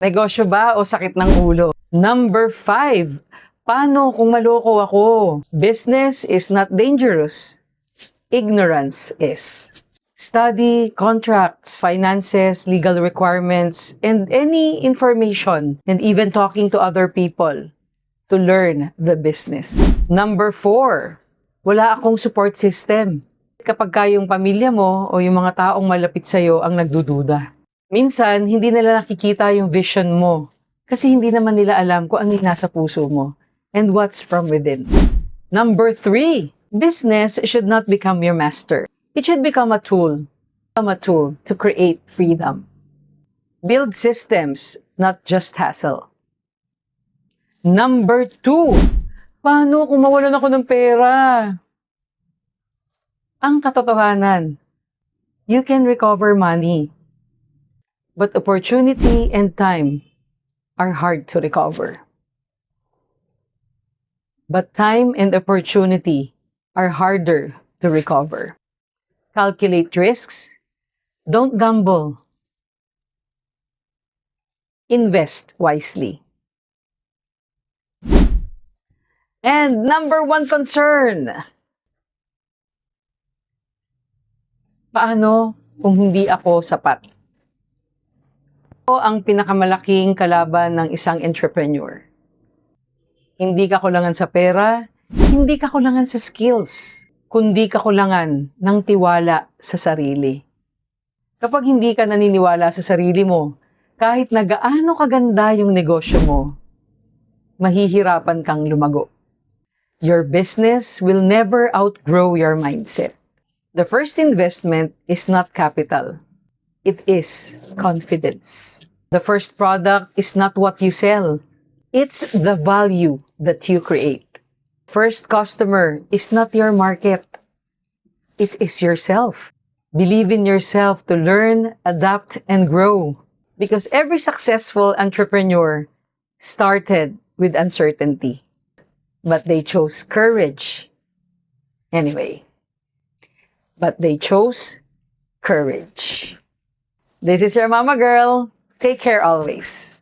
Negosyo ba o sakit ng ulo? Number 5, paano kung maloko ako? Business is not dangerous. Ignorance is. Study, contracts, finances, legal requirements, and any information, and even talking to other people to learn the business. Number 4, wala akong support system. Kapag yung pamilya mo o yung mga taong malapit sa'yo ang nagdududa. Minsan, hindi nila nakikita yung vision mo kasi hindi naman nila alam kung ano yung nasa puso mo and what's from within. Number 3, business should not become your master. It should become a tool to create freedom. Build systems, not just hassle. Number 2, paano kung mawalan ako ng pera? Ang katotohanan, you can recover money. But opportunity and time are hard to recover. But time and opportunity are harder to recover. Calculate risks. Don't gamble. Invest wisely. And number 1 concern. Paano kung hindi ako sapat? Ito ang pinakamalaking kalaban ng isang entrepreneur. Hindi ka kulangan sa pera, hindi ka kulangan sa skills, kundi ka kulangan ng tiwala sa sarili. Kapag hindi ka naniniwala sa sarili mo, kahit na gaano kaganda yung negosyo mo, mahihirapan kang lumago. Your business will never outgrow your mindset. The first investment is not capital. It is confidence. The first product is not what you sell. It's the value that you create. First customer is not your market. It is yourself. Believe in yourself to learn, adapt, and grow. Because every successful entrepreneur started with uncertainty. But they chose courage. Anyway, but they chose courage. This is your Mama Girl. Take care always.